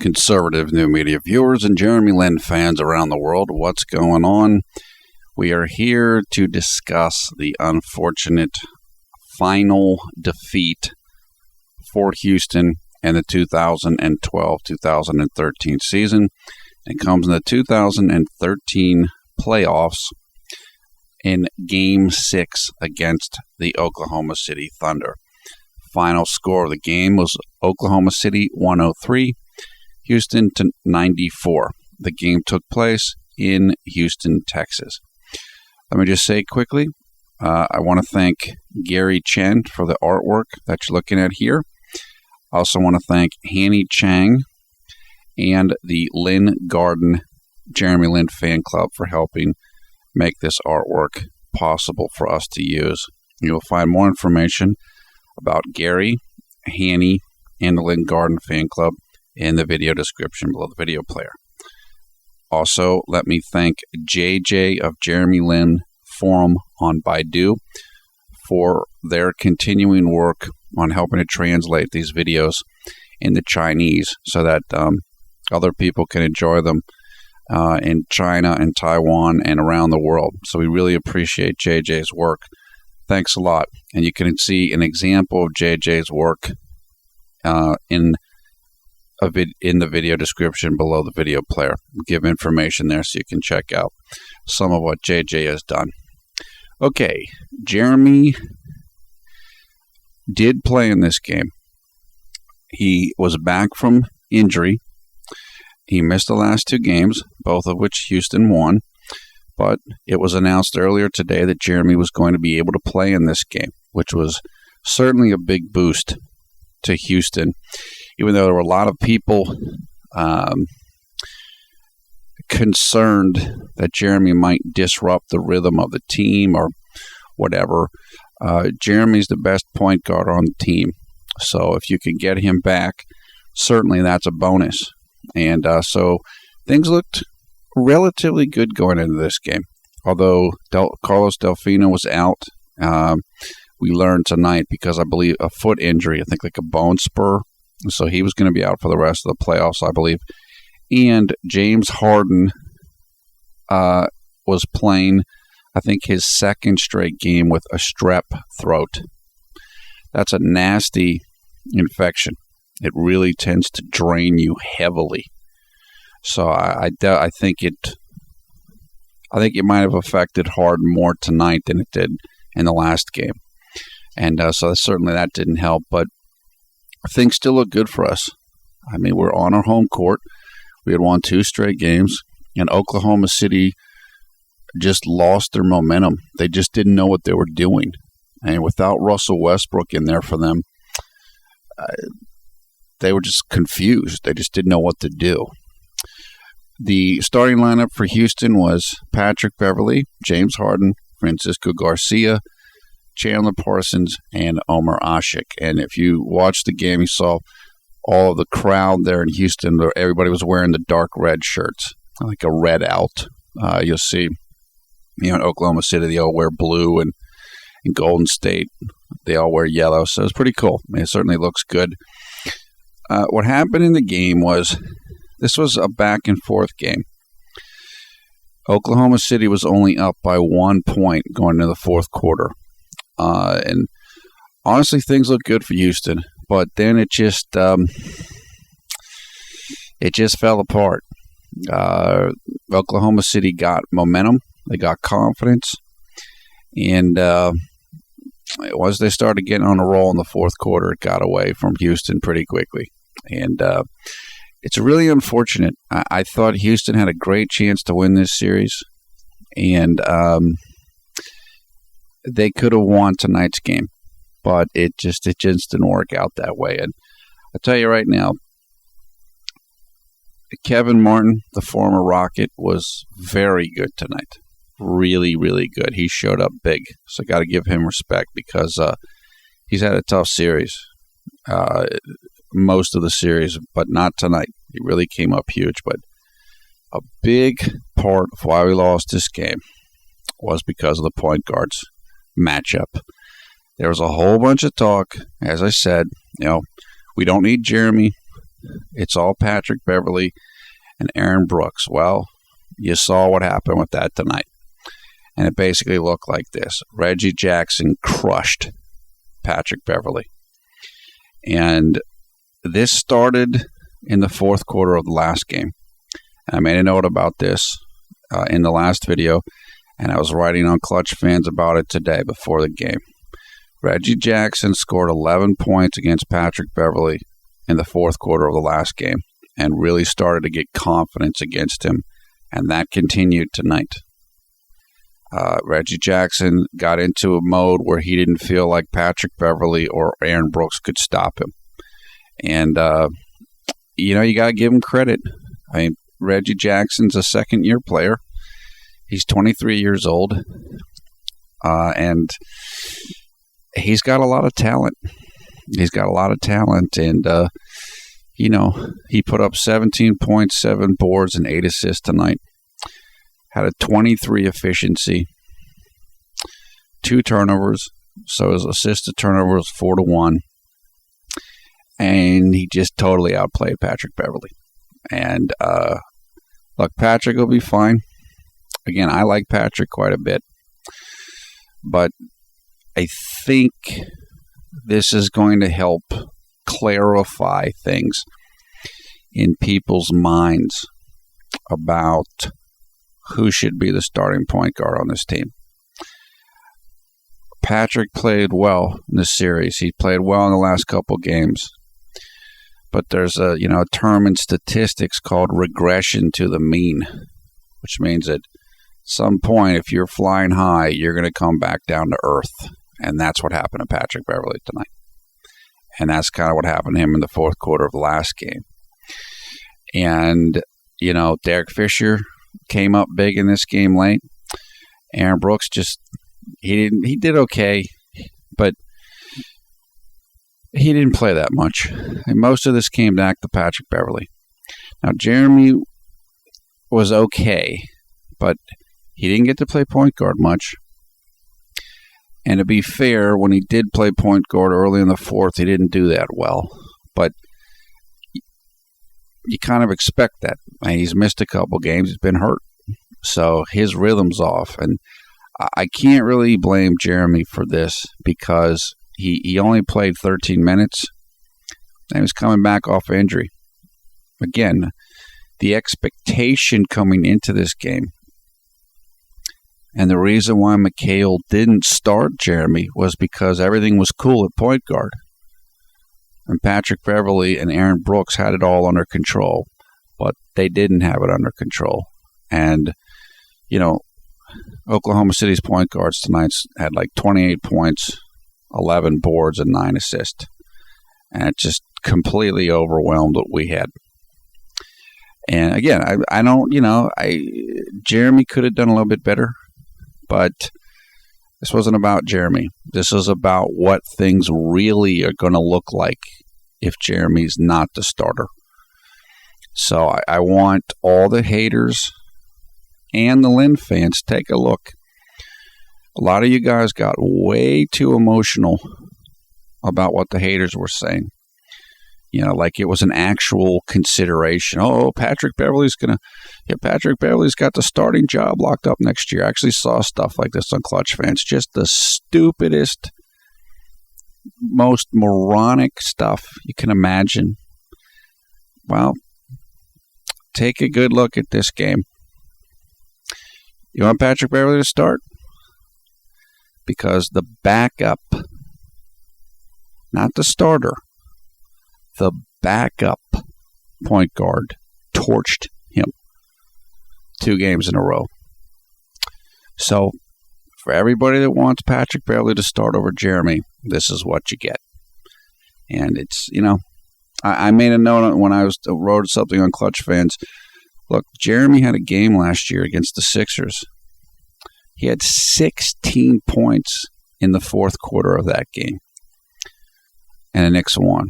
conservative new media viewers and JeremyLin fans around the world, what's going on? We are here to discuss the unfortunate final defeat for Houston in the 2012-2013 season. It comes in the 2013 playoffs in Game 6 against the Oklahoma City Thunder. Final score of the game was Oklahoma City 103, Houston 94. The game took place in Houston, Texas. Let me just say quickly, I want to thank Gary Chen for the artwork that you're looking at here. I also want to thank Hanny Chang and the Lin Garden JeremyLin fan club for helping make this artwork possible for us to use. You will find more information about Gary, Hanny, and the Lin Garden fan club in the video description below the video player. Also, let me thank JJ of JeremyLin forum on Baidu for their continuing work on helping to translate these videos into Chinese so that other people can enjoy them in China and Taiwan and around the world. So we really appreciate JJ's work. Thanks a lot. And you can see an example of JJ's work in the video description below the video player. Give information there so you can check out some of what JJ has done. Okay, Jeremy did play in this game. He was back from injury. He missed the last two games, both of which Houston won. But it was announced earlier today that Jeremy was going to be able to play in this game, which was certainly a big boost to Houston, even though there were a lot of people concerned that Jeremy might disrupt the rhythm of the team or whatever. Jeremy's the best point guard on the team, so if you can get him back, certainly that's a bonus. And so things looked relatively good going into this game. Although Carlos Delfino was out, we learned tonight because I believe a foot injury, I think like a bone spur. So he was going to be out for the rest of the playoffs, I believe. And James Harden was playing, I think, his second straight game with a strep throat. That's a nasty infection. It really tends to drain you heavily. So I think it might have affected Harden more tonight than it did in the last game. And so certainly that didn't help. But things still look good for us. I mean, we're on our home court. We had won 2 straight games. And Oklahoma City just lost their momentum. They just didn't know what they were doing. And without Russell Westbrook in there for them, they were just confused. They just didn't know what to do. The starting lineup for Houston was Patrick Beverley, James Harden, Francisco Garcia, Chandler Parsons, and Omer Asik. And if you watched the game, you saw all of the crowd there in Houston. Everybody was wearing the dark red shirts, like a red out. You'll see, in Oklahoma City, they all wear blue, and in Golden State, they all wear yellow. So it's pretty cool. I mean, it certainly looks good. What happened in the game was, this was a back-and-forth game. Oklahoma City was only up by 1 point going into the fourth quarter. And honestly, things looked good for Houston. But then it just fell apart. Oklahoma City got momentum. They got confidence. And once they started getting on a roll in the fourth quarter, it got away from Houston pretty quickly. And it's really unfortunate. I thought Houston had a great chance to win this series, and they could have won tonight's game, but it just didn't work out that way. And I tell you right now, Kevin Martin, the former Rocket, was very good tonight. Really, really good. He showed up big, so I got to give him respect because he's had a tough series. Most of the series, but not tonight. He really came up huge. But a big part of why we lost this game was because of the point guards matchup. There was a whole bunch of talk, as I said, we don't need Jeremy It's all Patrick Beverley and Aaron Brooks. Well, you saw what happened with that tonight. And it basically looked like this. Reggie Jackson crushed Patrick Beverley. And this started in the fourth quarter of the last game. I made a note about this in the last video, and I was writing on Clutch Fans about it today before the game. Reggie Jackson scored 11 points against Patrick Beverley in the fourth quarter of the last game and really started to get confidence against him, and that continued tonight. Reggie Jackson got into a mode where he didn't feel like Patrick Beverley or Aaron Brooks could stop him. And, you got to give him credit. I mean, Reggie Jackson's a second-year player. He's 23 years old, and he's got a lot of talent. And, he put up 17 points, 7 boards, and 8 assists tonight. Had a 23 efficiency, 2 turnovers, so his assist to turnover was 4-1, and he just totally outplayed Patrick Beverley. And look, Patrick will be fine. Again, I like Patrick quite a bit, but I think this is going to help clarify things in people's minds about who should be the starting point guard on this team. Patrick played well in this series. He played well in the last couple games. But there's a term in statistics called regression to the mean, which means that at some point, if you're flying high, you're going to come back down to earth. And that's what happened to Patrick Beverley tonight. And that's kind of what happened to him in the fourth quarter of the last game. And, Derek Fisher came up big in this game late. Aaron Brooks he did okay, but he didn't play that much. And most of this came back to Patrick Beverley. Now, Jeremy was okay, but he didn't get to play point guard much. And to be fair, when he did play point guard early in the fourth, he didn't do that well. But you kind of expect that. And he's missed a couple games. He's been hurt. So his rhythm's off. And I can't really blame Jeremy for this because he only played 13 minutes and he was coming back off injury. Again, the expectation coming into this game and the reason why McHale didn't start Jeremy was because everything was cool at point guard. And Patrick Beverley and Aaron Brooks had it all under control, but they didn't have it under control. And, Oklahoma City's point guards tonight had like 28 points, 11 boards, and 9 assists. And it just completely overwhelmed what we had. And again, Jeremy could have done a little bit better, but this wasn't about Jeremy. This was about what things really are going to look like if Jeremy's not the starter. So I want all the haters and the Lin fans, take a look. A lot of you guys got way too emotional about what the haters were saying. Like it was an actual consideration. Oh, Patrick Beverley's got the starting job locked up next year. I actually saw stuff like this on Clutch Fans. Just the stupidest, most moronic stuff you can imagine. Well, take a good look at this game. You want Patrick Beverley to start? Because the backup, not the starter, the backup point guard torched him 2 games in a row. So, for everybody that wants Patrick Beverley to start over Jeremy, this is what you get. And it's, I made a note when I wrote something on Clutch Fans. Look, Jeremy had a game last year against the Sixers. He had 16 points in the fourth quarter of that game. And the Knicks won.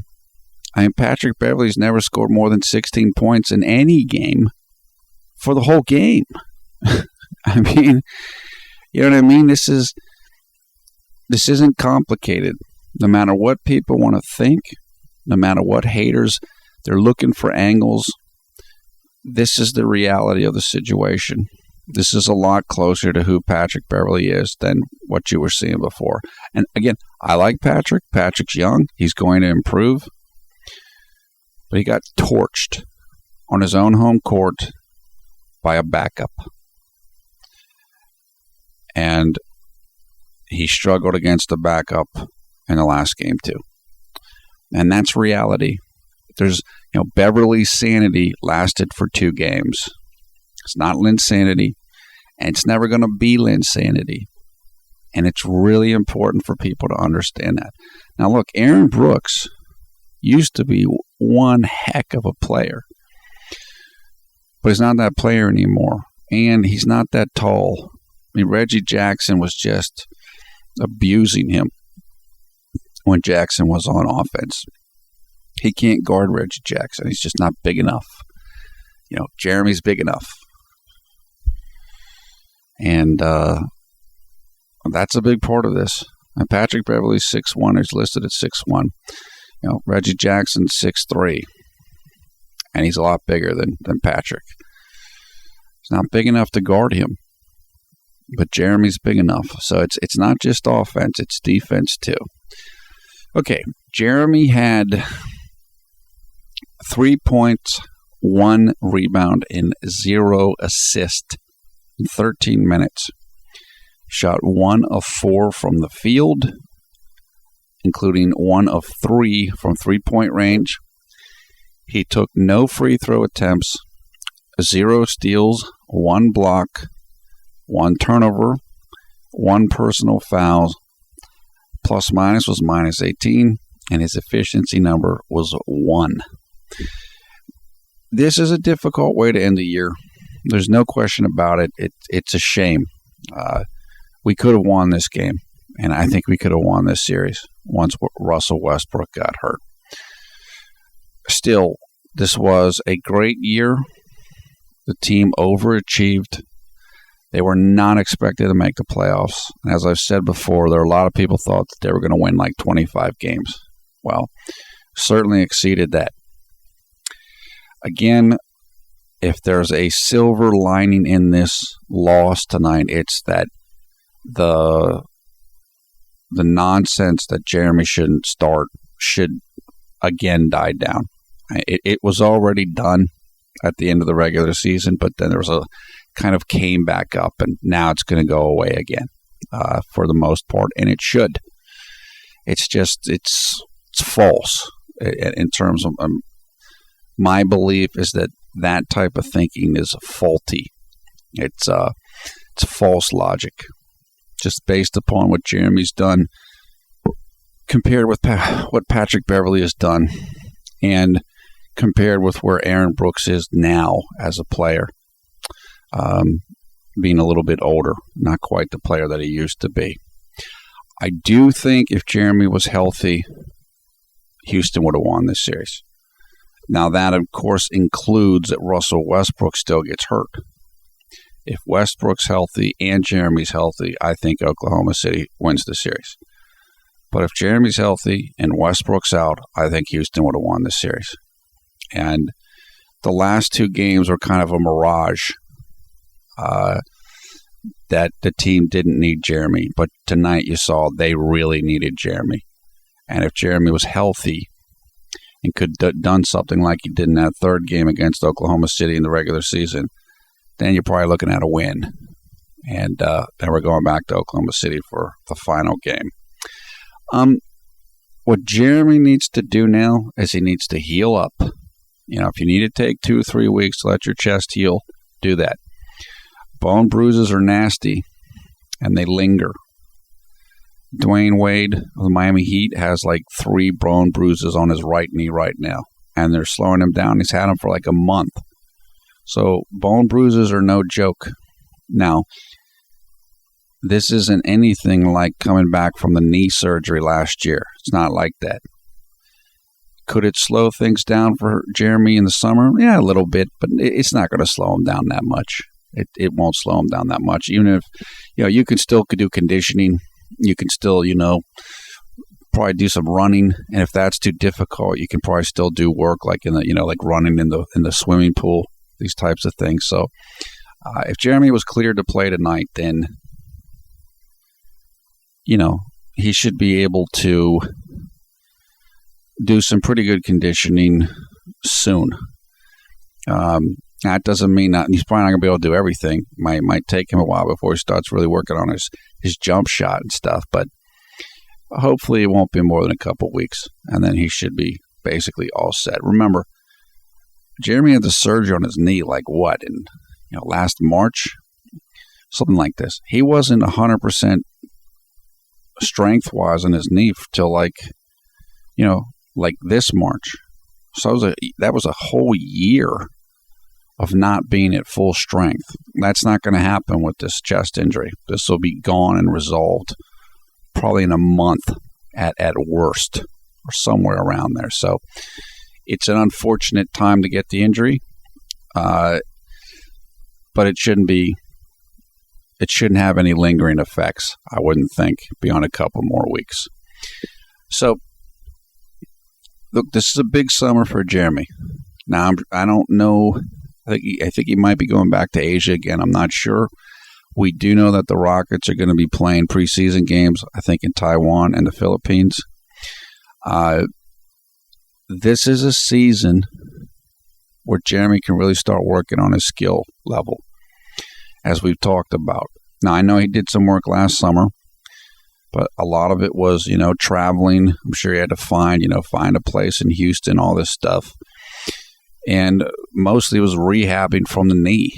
Patrick Beverley's never scored more than 16 points in any game for the whole game. You know what I mean? This isn't complicated. No matter what people want to think, no matter what haters They're looking for angles. This is the reality of the situation. This is a lot closer to who Patrick Beverley is than what you were seeing before. And again, I like Patrick. Patrick's young. He's going to improve. But he got torched on his own home court by a backup. And he struggled against the backup in the last game too. And that's reality. Beverly's sanity lasted for 2 games. It's not Lin's sanity, and it's never going to be Lin's sanity. And it's really important for people to understand that. Now, look, Aaron Brooks used to be one heck of a player, but he's not that player anymore, and he's not that tall. I mean, Reggie Jackson was just abusing him when Jackson was on offense. He can't guard Reggie Jackson. He's just not big enough. Jeremy's big enough. And that's a big part of this. And Patrick Beverley's 6'1". He's listed at 6'1". Reggie Jackson's 6'3". And he's a lot bigger than Patrick. He's not big enough to guard him. But Jeremy's big enough. So it's not just offense, it's defense too. Okay, Jeremy had 3 points, 1 rebound, and 0 assist in 13 minutes. Shot 1 of 4 from the field, including 1 of 3 from three-point range. He took no free throw attempts, 0 steals, 1 block, 1 turnover, 1 personal foul. Plus minus was minus 18, and his efficiency number was 1. This is a difficult way to end the year. There's no question about it. It's a shame. We could have won this game, and I think we could have won this series once Russell Westbrook got hurt. Still, this was a great year. The team overachieved. They were not expected to make the playoffs. And as I've said before, there are a lot of people thought that they were going to win like 25 games. Well, certainly exceeded that. Again, if there's a silver lining in this loss tonight, it's that the nonsense that Jeremy shouldn't start should again die down. It was already done at the end of the regular season, but then there was a kind of came back up, and now it's going to go away again for the most part, and it should. It's false in terms of my belief is that type of thinking is faulty. It's false logic, just based upon what Jeremy's done compared with what Patrick Beverley has done, and compared with where Aaron Brooks is now as a player. Being a little bit older, not quite the player that he used to be. I do think if Jeremy was healthy, Houston would have won this series. Now that, of course, includes that Russell Westbrook still gets hurt. If Westbrook's healthy and Jeremy's healthy, I think Oklahoma City wins the series. But if Jeremy's healthy and Westbrook's out, I think Houston would have won this series. And the last 2 games were kind of a mirage. That the team didn't need Jeremy, but tonight you saw they really needed Jeremy. And if Jeremy was healthy and could have done something like he did in that 3rd game against Oklahoma City in the regular season, then you're probably looking at a win. And then we're going back to Oklahoma City for the final game. What Jeremy needs to do now is he needs to heal up. If you need to take 2 or 3 weeks to let your chest heal, do that. Bone bruises are nasty, and they linger. Dwayne Wade of the Miami Heat has like 3 bone bruises on his right knee right now, and they're slowing him down. He's had them for like a month. So bone bruises are no joke. Now, this isn't anything like coming back from the knee surgery last year. It's not like that. Could it slow things down for Jeremy in the summer? Yeah, a little bit, but it's not going to slow him down that much. It won't slow him down that much. Even if, you can still do conditioning. You can still, probably do some running, and if that's too difficult, you can probably still do work like in the like running in the swimming pool, these types of things. So if Jeremy was cleared to play tonight, then he should be able to do some pretty good conditioning soon. That doesn't mean that he's probably not going to be able to do everything. Might take him a while before he starts really working on his jump shot and stuff, but hopefully it won't be more than a couple weeks, and then he should be basically all set. Remember, Jeremy had the surgery on his knee in last March, something like this. He wasn't 100% strength-wise on his knee till this March. So that was a whole year of not being at full strength. That's not going to happen with this chest injury. This will be gone and resolved probably in a month at worst, or somewhere around there. So it's an unfortunate time to get the injury, but it shouldn't have any lingering effects, I wouldn't think, beyond a couple more weeks. So look, this is a big summer for Jeremy. Now, I don't know. I think he might be going back to Asia again. I'm not sure. We do know that the Rockets are going to be playing preseason games, I think, in Taiwan and the Philippines. This is a season where Jeremy can really start working on his skill level, as we've talked about. Now, I know he did some work last summer, but a lot of it was, traveling. I'm sure he had to find a place in Houston, all this stuff. And mostly it was rehabbing from the knee.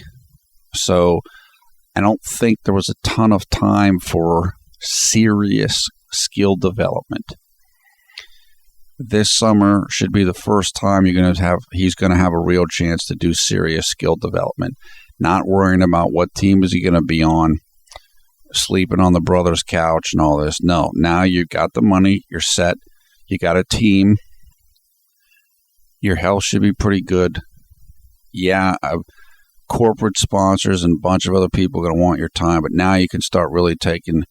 So I don't think there was a ton of time for serious skill development. This summer should be the first time he's going to have a real chance to do serious skill development. Not worrying about what team is he going to be on, sleeping on the brother's couch and all this. No, now you've got the money, you're set, you got a team, your health should be pretty good. Yeah, corporate sponsors and a bunch of other people are going to want your time, but now you can start really taking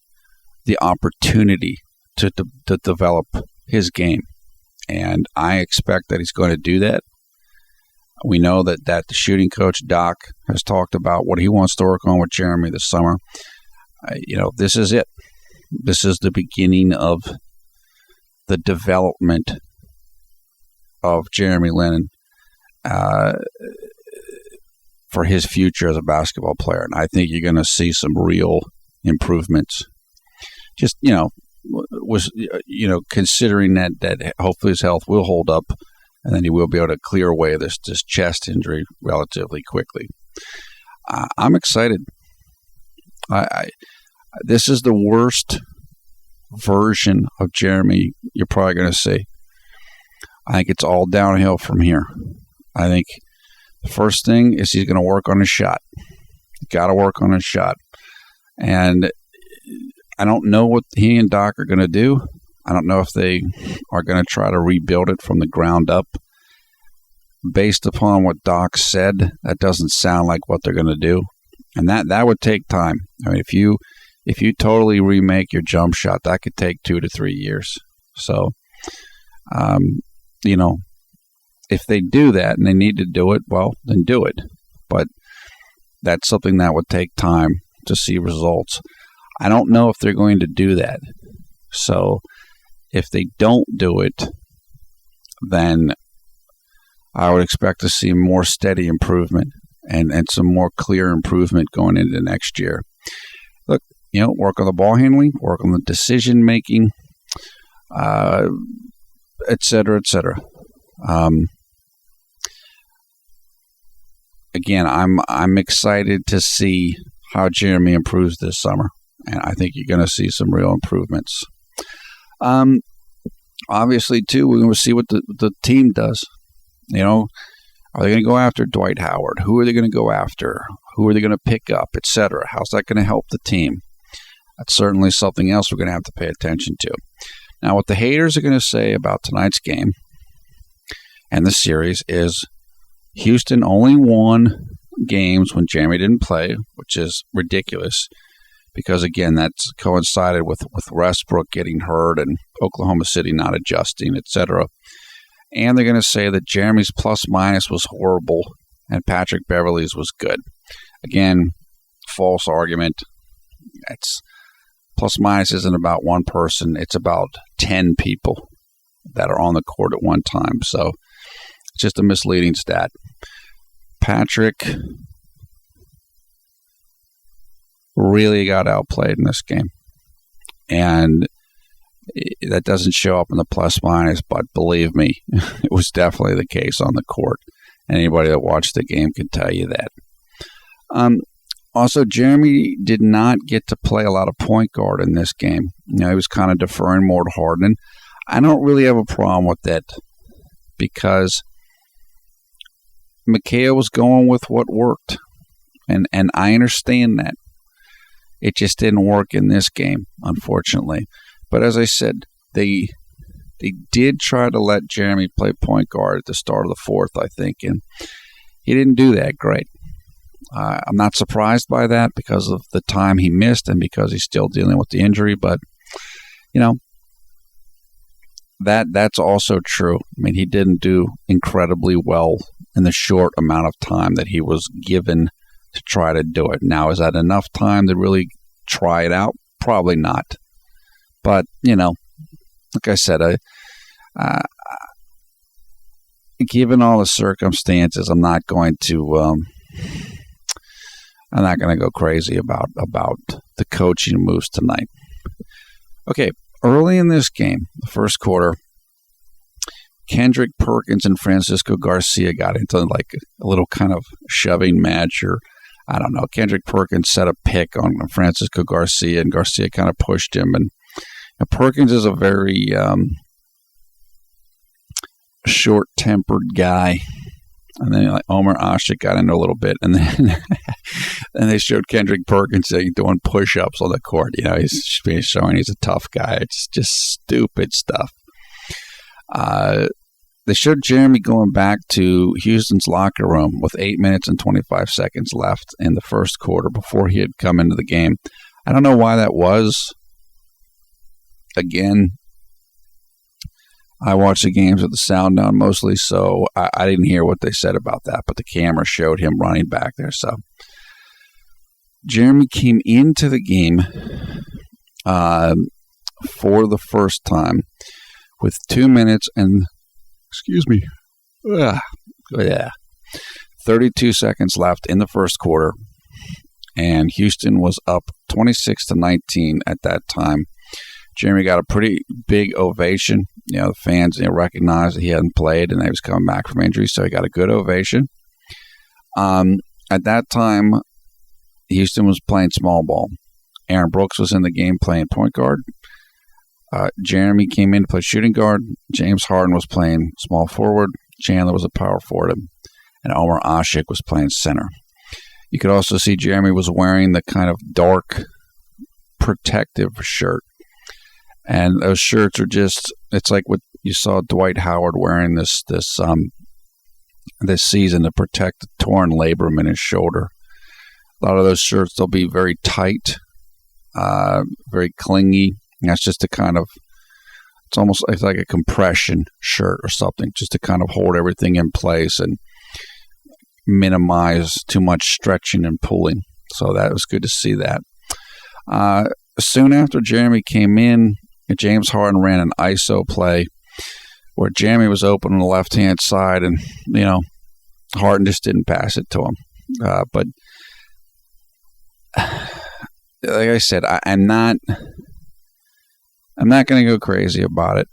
the opportunity to develop his game. And I expect that he's going to do that. We know that the shooting coach, Doc, has talked about what he wants to work on with Jeremy this summer. This is it. This is the beginning of the development of JeremyLin for his future as a basketball player. And I think you're going to see some real improvements. Just, considering that hopefully his health will hold up, and then he will be able to clear away this chest injury relatively quickly. I'm excited. This is the worst version of Jeremy you're probably going to see. I think it's all downhill from here. I think the first thing is he's going to work on his shot. Got to work on his shot. And I don't know what he and Doc are going to do. I don't know if they are going to try to rebuild it from the ground up. Based upon what Doc said, that doesn't sound like what they're going to do. And that would take time. I mean, if you totally remake your jump shot, that could take 2 to 3 years. So, if they do that and they need to do it, well, then do it. But that's something that would take time to see results. I don't know if they're going to do that. So if they don't do it, then I would expect to see more steady improvement and some more clear improvement going into next year. Look, work on the ball handling, work on the decision making, et cetera, et cetera. Again, I'm excited to see how Jeremy improves this summer, and I think you're going to see some real improvements. Obviously, too, we're going to see what the team does. Are they going to go after Dwight Howard? Who are they going to go after? Who are they going to pick up, et cetera? How's that going to help the team? That's certainly something else we're going to have to pay attention to. Now, what the haters are going to say about tonight's game and the series is Houston only won games when Jeremy didn't play, which is ridiculous. because, again, that's coincided with Westbrook getting hurt and Oklahoma City not adjusting, etc. And they're going to say that Jeremy's plus-minus was horrible and Patrick Beverley's was good. Again, false argument. It's plus-minus isn't about one person. It's about 10 people that are on the court at one time. So it's just a misleading stat. Patrick really got outplayed in this game. And that doesn't show up in the plus-minus, but believe me, it was definitely the case on the court. Anybody that watched the game can tell you that. Also, Jeremy did not get to play a lot of point guard in this game. He was kind of deferring more to Harden. I don't really have a problem with that because Mikhail was going with what worked, and I understand that. It just didn't work in this game, unfortunately. But as I said, they did try to let Jeremy play point guard at the start of the fourth, I think, and he didn't do that great. I'm not surprised by that because of the time he missed and because he's still dealing with the injury, but, that's also true. I mean, he didn't do incredibly well in the short amount of time that he was given to try to do it. Now, is that enough time to really try it out? Probably not. But, like I said, given all the circumstances, I'm not going to go crazy about the coaching moves tonight. Okay, early in this game, the first quarter, Kendrick Perkins and Francisco Garcia got into like a little kind of shoving match, or I don't know. Kendrick Perkins set a pick on Francisco Garcia, and Garcia kind of pushed him. And Perkins is a very short-tempered guy. And then Omer Asik got into a little bit, and then and they showed Kendrick Perkins doing push-ups on the court. He's showing he's a tough guy. It's just stupid stuff. They showed Jeremy going back to Houston's locker room with 8 minutes and 25 seconds left in the first quarter before he had come into the game. I don't know why that was. Again, I watched the games with the sound down mostly, so I didn't hear what they said about that, but the camera showed him running back there. So Jeremy came into the game for the first time with 2 minutes and 32 seconds left in the first quarter, and Houston was up 26-19 at that time. Jeremy got a pretty big ovation. The fans recognized that he hadn't played and he was coming back from injury, so he got a good ovation. At that time, Houston was playing small ball. Aaron Brooks was in the game playing point guard. Jeremy came in to play shooting guard. James Harden was playing small forward. Chandler was a power forward. And Omer Asik was playing center. You could also see Jeremy was wearing the kind of dark protective shirt. And those shirts are it's like what you saw Dwight Howard wearing this season to protect the torn labrum in his shoulder. A lot of those shirts, they'll be very tight, very clingy. And that's just it's like a compression shirt or something, just to kind of hold everything in place and minimize too much stretching and pulling. So that was good to see that. Soon after Jeremy came in, James Harden ran an ISO play where Jeremy was open on the left-hand side, and, Harden just didn't pass it to him. But like I said, I'm not going to go crazy about it.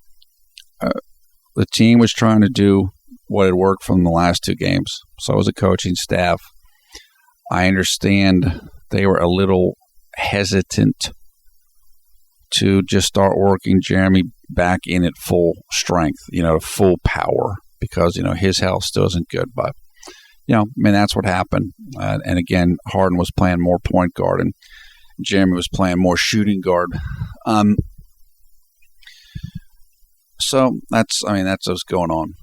The team was trying to do what had worked from the last two games. So was the coaching staff. I understand they were a little hesitant to just start working Jeremy back in at full strength, full power, because, his health still isn't good. But, that's what happened. And again, Harden was playing more point guard and Jeremy was playing more shooting guard. So that's what's going on.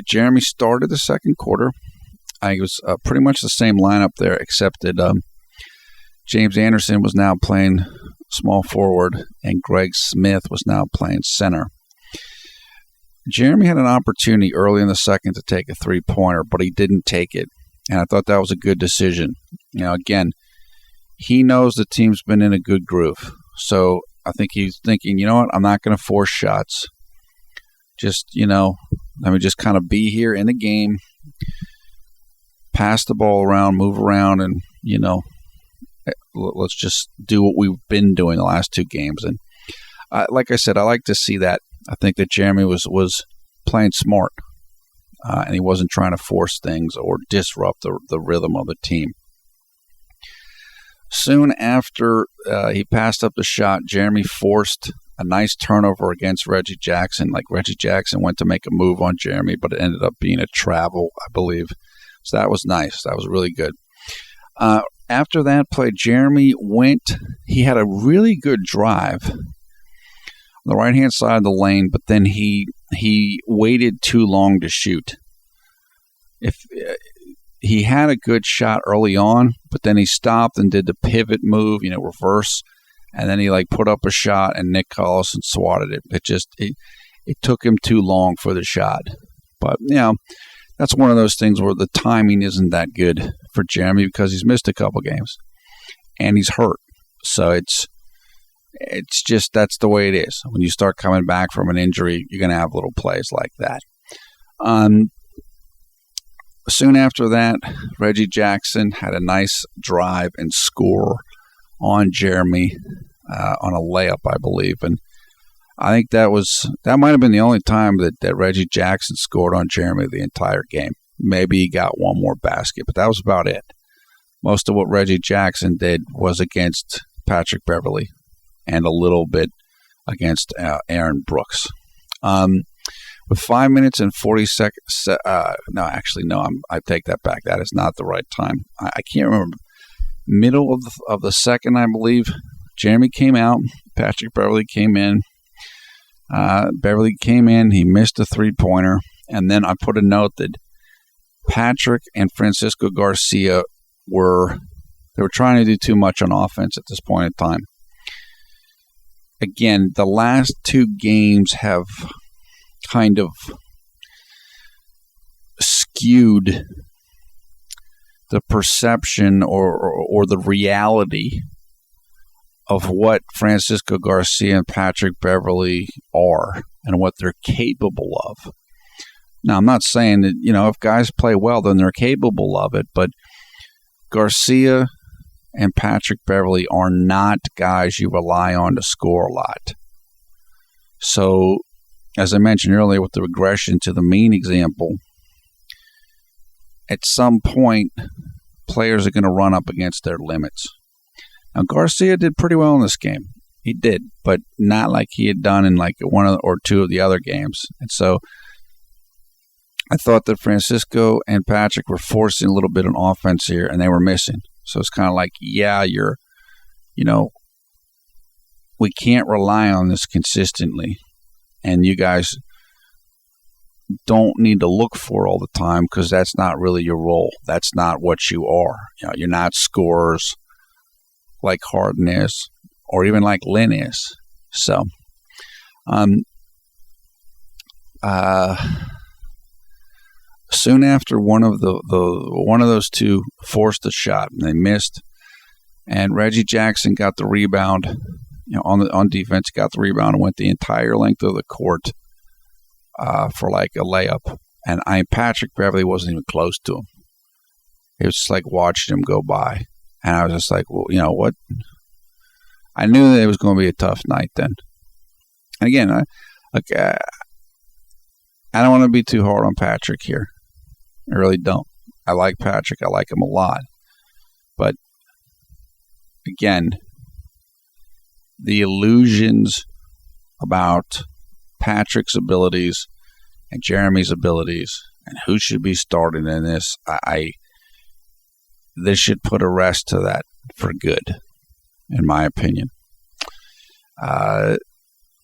Jeremy started the second quarter. I was pretty much the same lineup there, except that James Anderson was now playing small forward, and Greg Smith was now playing center. Jeremy had an opportunity early in the second to take a three-pointer, but he didn't take it, and I thought that was a good decision. Again, he knows the team's been in a good groove, so I think he's thinking, you know what, I'm not going to force shots. Just, let me just kind of be here in the game, pass the ball around, move around, and, let's just do what we've been doing the last two games. And like I said, I like to see that. I think that Jeremy was playing smart, and he wasn't trying to force things or disrupt the rhythm of the team. Soon after he passed up the shot, Jeremy forced a nice turnover against Reggie Jackson. Like Reggie Jackson went to make a move on Jeremy, but it ended up being a travel, I believe. So that was nice. That was really good. After that play, Jeremy he had a really good drive on the right-hand side of the lane, but then he waited too long to shoot. If he had a good shot early on, but then he stopped and did the pivot move, reverse, and then he put up a shot, and Nick Collison swatted it. It took him too long for the shot. But, that's one of those things where the timing isn't that good for Jeremy because he's missed a couple games and he's hurt. So it's just that's the way it is. When you start coming back from an injury, you're going to have little plays like that. Soon after that, Reggie Jackson had a nice drive and score on Jeremy on a layup, I believe. And I think that might have been the only time that Reggie Jackson scored on Jeremy the entire game. Maybe he got one more basket, but that was about it. Most of what Reggie Jackson did was against Patrick Beverley and a little bit against Aaron Brooks. With 5 minutes and 40 seconds, I take that back. That is not the right time. I can't remember. Middle of the second, I believe, Jeremy came out. Patrick Beverley came in. Beverly came in, he missed a three-pointer, and then I put a note that Patrick and Francisco Garcia were trying to do too much on offense at this point in time. Again, the last two games have kind of skewed the perception or the reality of what Francisco Garcia and Patrick Beverley are and what they're capable of. Now, I'm not saying that, if guys play well, then they're capable of it, but Garcia and Patrick Beverley are not guys you rely on to score a lot. So, as I mentioned earlier with the regression to the mean example, at some point, players are going to run up against their limits. Now, Garcia did pretty well in this game. He did, but not like he had done in one or two of the other games. And so I thought that Francisco and Patrick were forcing a little bit on offense here, and they were missing. So it's kind of like, we can't rely on this consistently, and you guys don't need to look for it all the time because that's not really your role. That's not what you are. You're not scorers like Harden is, or even like Lin is. So, soon after one of those two forced a shot and they missed, and Reggie Jackson got the rebound. On defense, got the rebound and went the entire length of the court for a layup. And Patrick Beverley wasn't even close to him. It was just like watching him go by. And I was just like, well, what? I knew that it was going to be a tough night then. And again, I don't want to be too hard on Patrick here. I really don't. I like Patrick. I like him a lot. But again, the illusions about Patrick's abilities and Jeremy's abilities and who should be starting in this, this should put a rest to that for good, in my opinion.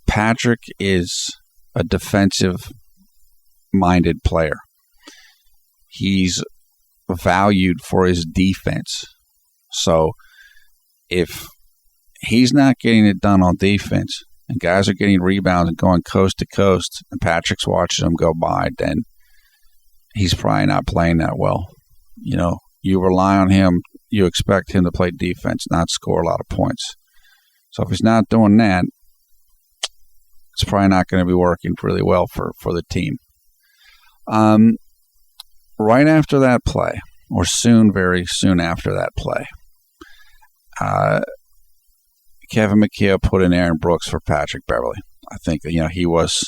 Patrick is a defensive-minded player. He's valued for his defense. So if he's not getting it done on defense and guys are getting rebounds and going coast to coast and Patrick's watching them go by, then he's probably not playing that well. You rely on him. You expect him to play defense, not score a lot of points. So if he's not doing that, it's probably not going to be working really well for the team. Right after that play, or very soon after that play, Kevin McHale put in Aaron Brooks for Patrick Beverley. I think he was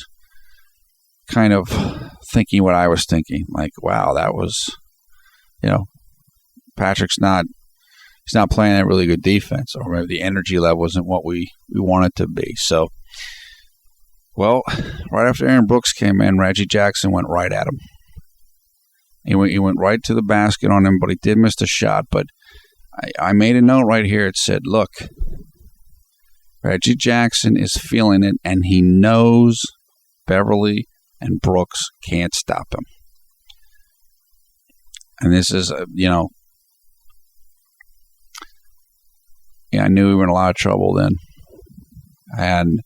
kind of thinking what I was thinking. Like, wow, that was, Patrick's he's not playing that really good defense, or maybe the energy level isn't what we want it to be. So, well, right after Aaron Brooks came in, Reggie Jackson went right at him. He went right to the basket on him, but he did miss the shot. But I made a note right here. It said, look, Reggie Jackson is feeling it, and he knows Beverley and Brooks can't stop him. And this is, I knew we were in a lot of trouble then. And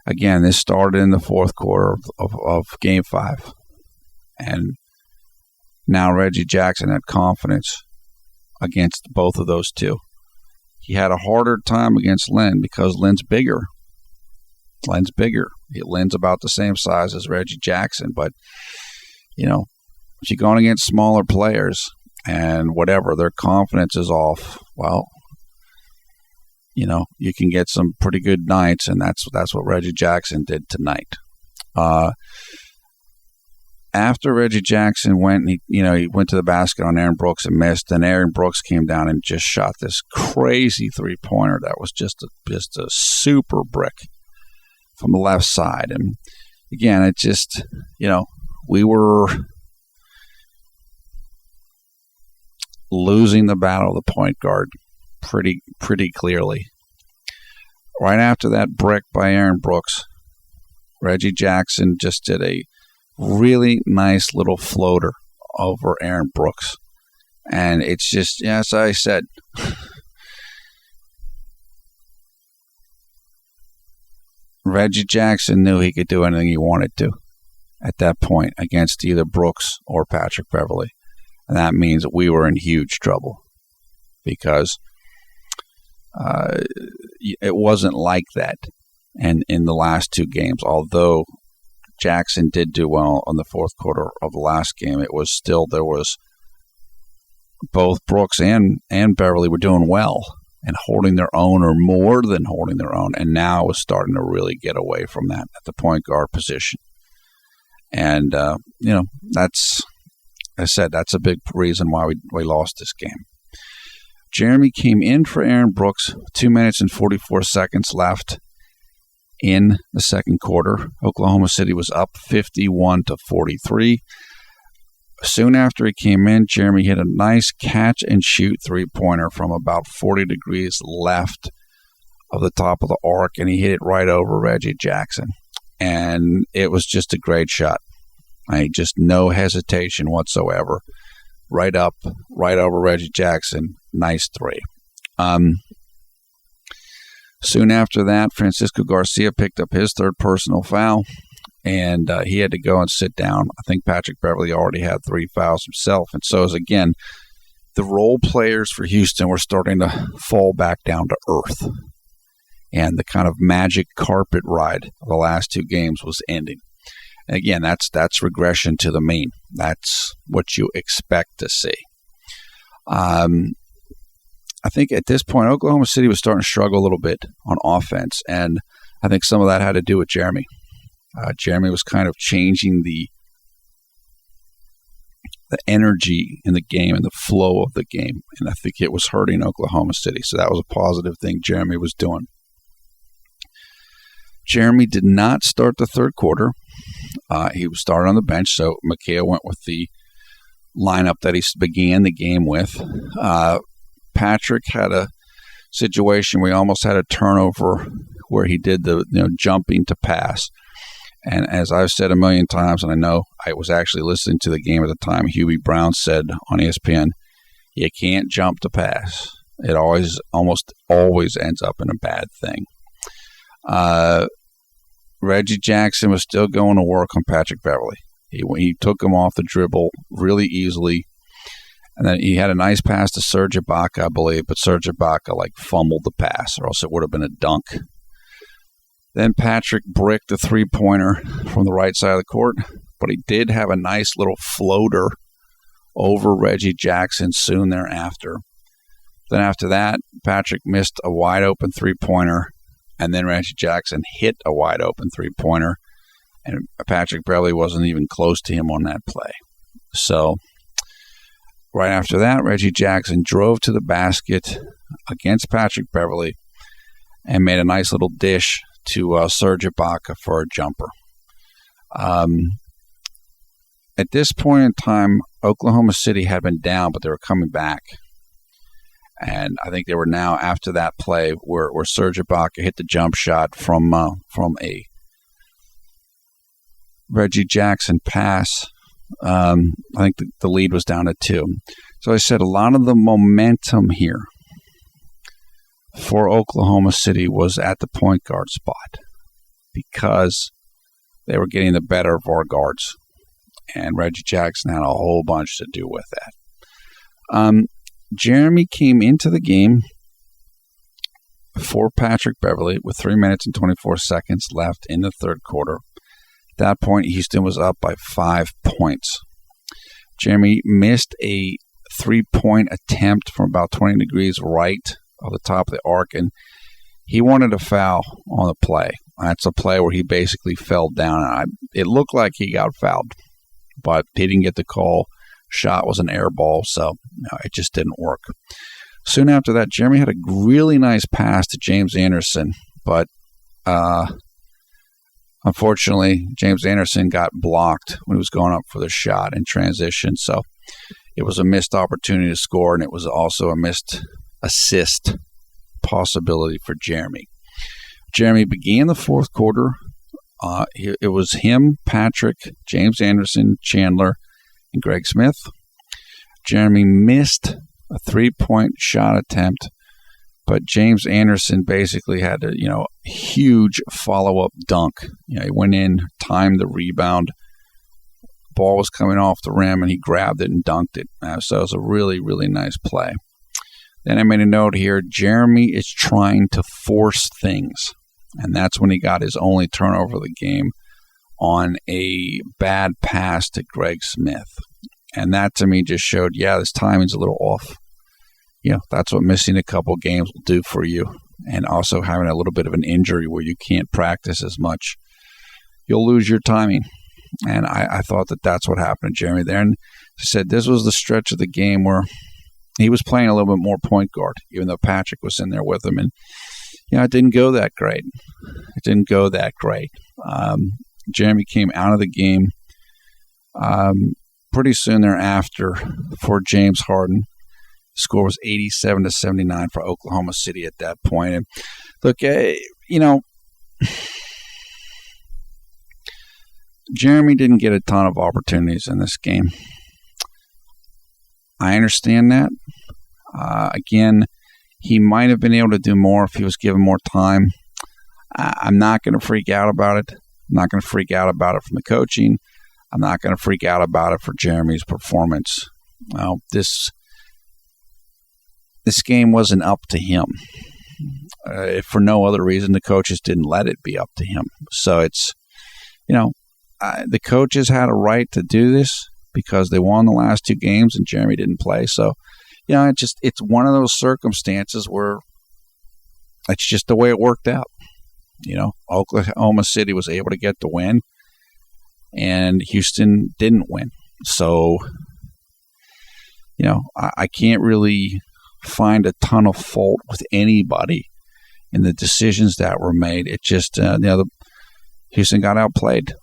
again, this started in the fourth quarter of Game 5. And now Reggie Jackson had confidence against both of those two. He had a harder time against Lin because Lin's bigger. Lin's about the same size as Reggie Jackson. But, if you're going against smaller players and whatever, their confidence is off, well, you can get some pretty good nights, and that's what Reggie Jackson did tonight. After Reggie Jackson went, he went to the basket on Aaron Brooks and missed, and Aaron Brooks came down and just shot this crazy three-pointer that was just a super brick from the left side. And again, it just, we were losing the battle of the point guard pretty clearly. Right after that brick by Aaron Brooks, Reggie Jackson just did a really nice little floater over Aaron Brooks. And it's just, as I said, Reggie Jackson knew he could do anything he wanted to at that point against either Brooks or Patrick Beverley. And that means that we were in huge trouble because it wasn't like that in the last two games. Although Jackson did do well in the fourth quarter of the last game, it was still, there was both Brooks and Beverley were doing well and holding their own, or more than holding their own, and now it was starting to really get away from that at the point guard position. And, that's, I said, that's a big reason why we lost this game. Jeremy came in for Aaron Brooks, 2 minutes and 44 seconds left in the second quarter. Oklahoma City was up 51-43. Soon after he came in, Jeremy hit a nice catch-and-shoot three-pointer from about 40 degrees left of the top of the arc, and he hit it right over Reggie Jackson. And it was just a great shot. Just no hesitation whatsoever. Right up, right over Reggie Jackson. Nice three. Soon after that, Francisco Garcia picked up his third personal foul, and he had to go and sit down. I think Patrick Beverley already had 3 fouls himself. And so, again, the role players for Houston were starting to fall back down to earth. And the kind of magic carpet ride of the last two games was ending. And again, that's regression to the mean. That's what you expect to see. I think at this point, Oklahoma City was starting to struggle a little bit on offense, and I think some of that had to do with Jeremy. Jeremy was kind of changing the energy in the game and the flow of the game, and I think it was hurting Oklahoma City. So that was a positive thing Jeremy was doing. Jeremy did not start the third quarter. He was started on the bench, so McHale went with the lineup that he began the game with. Patrick had a situation where he almost had a turnover where he did the jumping to pass. And as I've said a million times, and I know I was actually listening to the game at the time, Hubie Brown said on ESPN, you can't jump to pass. It almost always ends up in a bad thing. Reggie Jackson was still going to work on Patrick Beverley. He took him off the dribble really easily. And then he had a nice pass to Serge Ibaka, I believe, but Serge Ibaka fumbled the pass, or else it would have been a dunk. Then Patrick bricked a three-pointer from the right side of the court, but he did have a nice little floater over Reggie Jackson soon thereafter. Then after that, Patrick missed a wide-open three-pointer, and then Reggie Jackson hit a wide-open three-pointer, and Patrick Beverley wasn't even close to him on that play. So right after that, Reggie Jackson drove to the basket against Patrick Beverley and made a nice little dish to Serge Ibaka for a jumper. At this point in time, Oklahoma City had been down, but they were coming back. And I think they were now, after that play, where Serge Ibaka hit the jump shot from a Reggie Jackson pass. I think the lead was down to 2. So I said a lot of the momentum here for Oklahoma City was at the point guard spot because they were getting the better of our guards. And Reggie Jackson had a whole bunch to do with that. Jeremy came into the game for Patrick Beverley with 3 minutes and 24 seconds left in the third quarter. At that point, Houston was up by 5 points. Jeremy missed a three-point attempt from about 20 degrees right of the top of the arc, and he wanted a foul on the play. That's a play where he basically fell down. It looked like he got fouled, but he didn't get the call. Shot was an air ball, so it just didn't work. Soon after that, Jeremy had a really nice pass to James Anderson, but unfortunately, James Anderson got blocked when he was going up for the shot in transition, so it was a missed opportunity to score, and it was also a missed assist possibility for Jeremy. Jeremy began the fourth quarter. It was him, Patrick, James Anderson, Chandler, and Greg Smith. Jeremy missed a three-point shot attempt, but James Anderson basically had a huge follow-up dunk. He went in, timed the rebound, ball was coming off the rim, and he grabbed it and dunked it. So it was a really, really nice play. Then I made a note here, Jeremy is trying to force things, and that's when he got his only turnover of the game on a bad pass to Greg Smith. And that to me just showed, this timing's a little off. That's what missing a couple games will do for you. And also having a little bit of an injury where you can't practice as much. You'll lose your timing. And I thought that's what happened to Jeremy there. And I said this was the stretch of the game where he was playing a little bit more point guard, even though Patrick was in there with him. And, it didn't go that great. Jeremy came out of the game pretty soon thereafter for James Harden. The score was 87-79 for Oklahoma City at that point. And look, Jeremy didn't get a ton of opportunities in this game. I understand that. Again, he might have been able to do more if he was given more time. I'm not going to freak out about it. I'm not going to freak out about it from the coaching. I'm not going to freak out about it for Jeremy's performance. This game wasn't up to him. For no other reason, the coaches didn't let it be up to him. So it's, the coaches had a right to do this because they won the last 2 games and Jeremy didn't play. So, it's one of those circumstances where it's just the way it worked out. Oklahoma City was able to get the win, and Houston didn't win. So, I can't really find a ton of fault with anybody in the decisions that were made. It just, Houston got outplayed.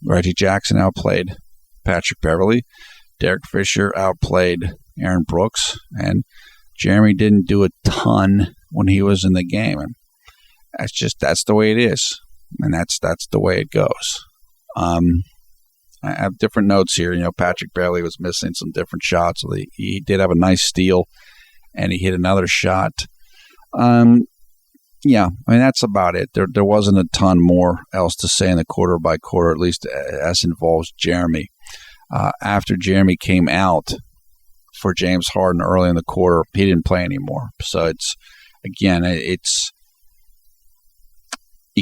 Reggie Jackson outplayed Patrick Beverley. Derek Fisher outplayed Aaron Brooks, and Jeremy didn't do a ton when he was in the game. And that's the way it is, and that's the way it goes. I have different notes here. Patrick Beverley was missing some different shots. He did have a nice steal, and he hit another shot. Yeah, I mean, that's about it. There wasn't a ton more else to say in the quarter by quarter, at least as involves Jeremy. After Jeremy came out for James Harden early in the quarter, he didn't play anymore. So it's you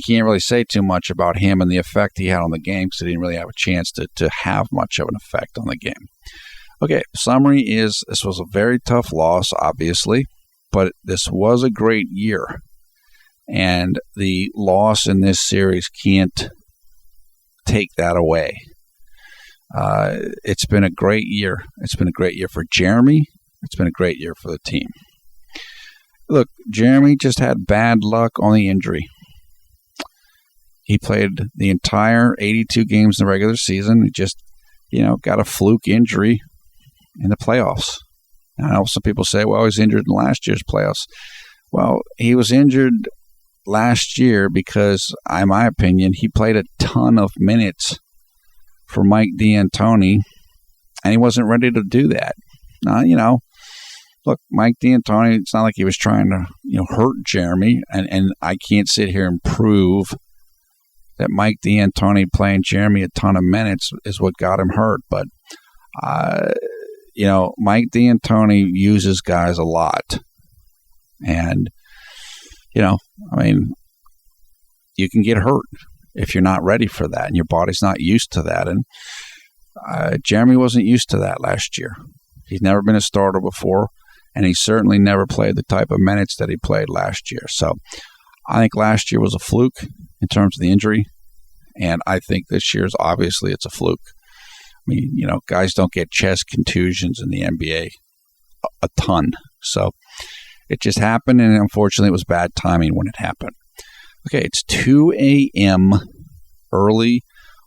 can't really say too much about him and the effect he had on the game because he didn't really have a chance to have much of an effect on the game. Okay, summary is this was a very tough loss, obviously, but this was a great year. And the loss in this series can't take that away. It's been a great year. It's been a great year for Jeremy. It's been a great year for the team. Look, Jeremy just had bad luck on the injury. He played the entire 82 games in the regular season. He just, got a fluke injury in the playoffs. I know some people say, well, he was injured in last year's playoffs. Well, he was injured last year because, in my opinion, he played a ton of minutes for Mike D'Antoni, and he wasn't ready to do that. Look, Mike D'Antoni, it's not like he was trying to, hurt Jeremy, and I can't sit here and prove that Mike D'Antoni playing Jeremy a ton of minutes is what got him hurt. But, Mike D'Antoni uses guys a lot. And, you can get hurt if you're not ready for that and your body's not used to that. And Jeremy wasn't used to that last year. He's never been a starter before, and he certainly never played the type of minutes that he played last year. So I think last year was a fluke in terms of the injury, and I think this year's obviously it's a fluke. I mean, guys don't get chest contusions in the NBA a ton. So it just happened, and unfortunately it was bad timing when it happened. Okay, it's 2 a.m. early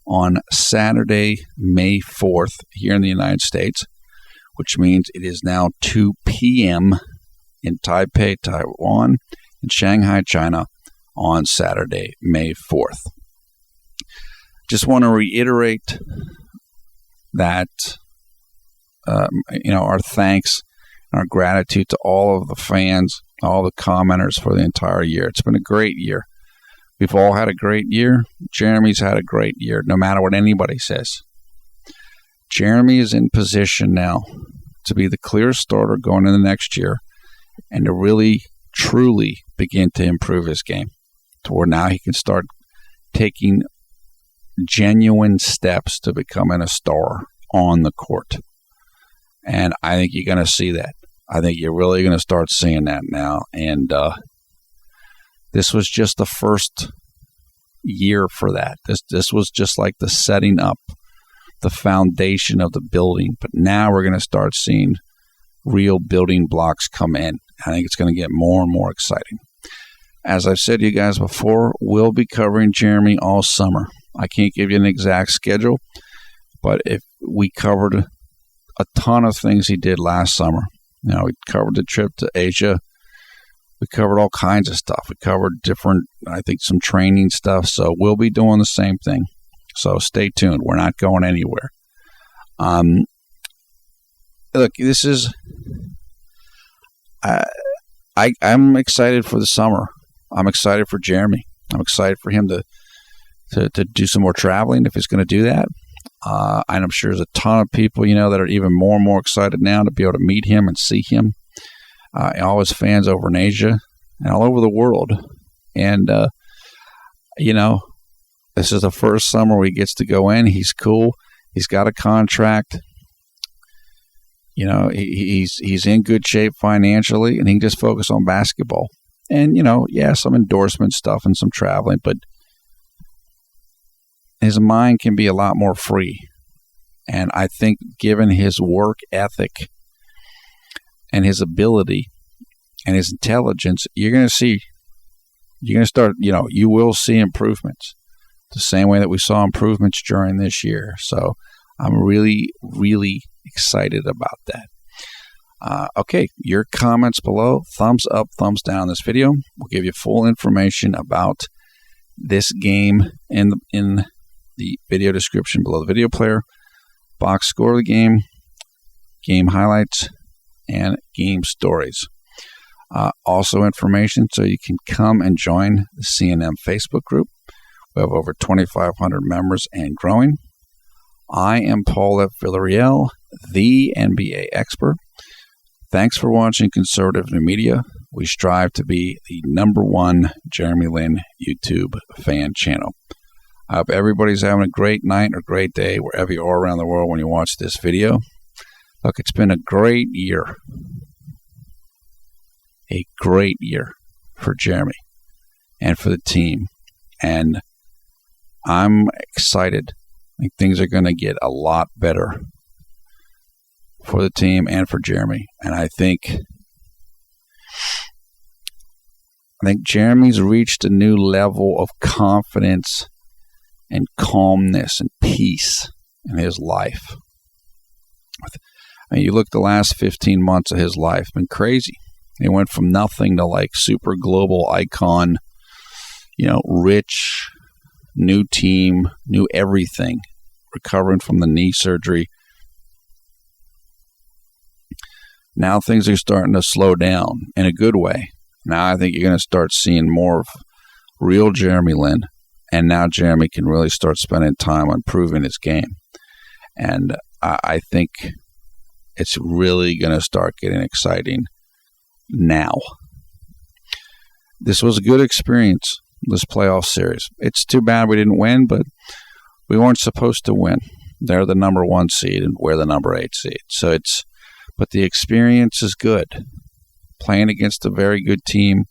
on Saturday, May 4th here in the United States, which means it is now 2 p.m. in Taipei, Taiwan, and Shanghai, China on Saturday, May 4th. Just want to reiterate that, our thanks and our gratitude to all of the fans, all the commenters for the entire year. It's been a great year. We've all had a great year. Jeremy's had a great year, no matter what anybody says. Jeremy is in position now to be the clear starter going into the next year and to really, truly begin to improve his game to where now he can start taking genuine steps to becoming a star on the court. And I think you're going to see that. I think you're really going to start seeing that now. And this was just the first year for that. This was just like the setting up, the foundation of the building. But now we're going to start seeing real building blocks come in. I think it's going to get more and more exciting. As I've said to you guys before, we'll be covering Jeremy all summer. I can't give you an exact schedule, but if we covered a ton of things he did last summer. We covered the trip to Asia. We covered all kinds of stuff. We covered some training stuff. So we'll be doing the same thing. So stay tuned. We're not going anywhere. Look, this is... I'm excited for the summer. I'm excited for Jeremy. I'm excited for him to do some more traveling if he's going to do that. And I'm sure there's a ton of people, that are even more and more excited now to be able to meet him and see him. All his fans over in Asia and all over the world. And, this is the first summer where he gets to go in. He's cool. He's got a contract. He's in good shape financially, and he can just focus on basketball. And, some endorsement stuff and some traveling, but his mind can be a lot more free. And I think given his work ethic and his ability and his intelligence, you will see improvements the same way that we saw improvements during this year. So I'm really, really excited about that. Okay, your comments below, thumbs up, thumbs down this video. We'll give you full information about this game in the video description below the video player, box score of the game highlights, and game stories. Also information so you can come and join the CNM Facebook group. We have over 2,500 members and growing. I am Paul F. Villarreal, the NBA expert. Thanks for watching Conservative New Media. We strive to be the #1 JeremyLin YouTube fan channel. I hope everybody's having a great night or great day wherever you are around the world when you watch this video. Look, it's been a great year. A great year for Jeremy and for the team. And I'm excited. I think things are going to get a lot better for the team and for Jeremy. And I think Jeremy's reached a new level of confidence and calmness and peace in his life. I mean, you look at the last 15 months of his life, been crazy. He went from nothing to like super global icon, rich, new team, new everything, recovering from the knee surgery. Now things are starting to slow down in a good way. Now I think you're going to start seeing more of real JeremyLin. And now Jeremy can really start spending time on improving his game. And I think it's really going to start getting exciting now. This was a good experience, this playoff series. It's too bad we didn't win, but we weren't supposed to win. They're the #1 seed and we're the #8 seed. But the experience is good. Playing against a very good team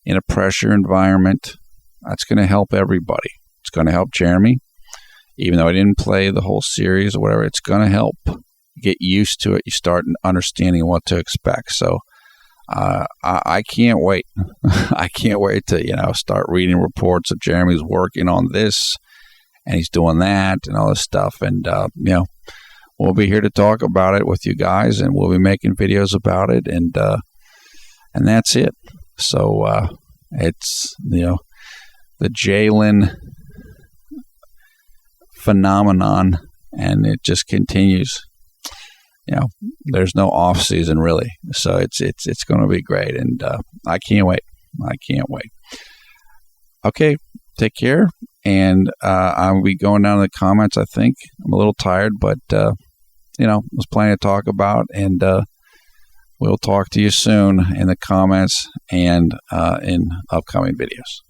in a pressure environment, that's going to help everybody. It's going to help Jeremy. Even though I didn't play the whole series or whatever, it's going to help. Get used to it. You start understanding what to expect. So I can't wait. I can't wait to, start reading reports of Jeremy's working on this and he's doing that and all this stuff. And, we'll be here to talk about it with you guys and we'll be making videos about it. And that's it. So it's, the J-Lin phenomenon, and it just continues. There's no off season really, so it's going to be great, and I can't wait. Okay, take care, and I'll be going down to the comments. I think I'm a little tired, but there's plenty to talk about, and we'll talk to you soon in the comments and in upcoming videos.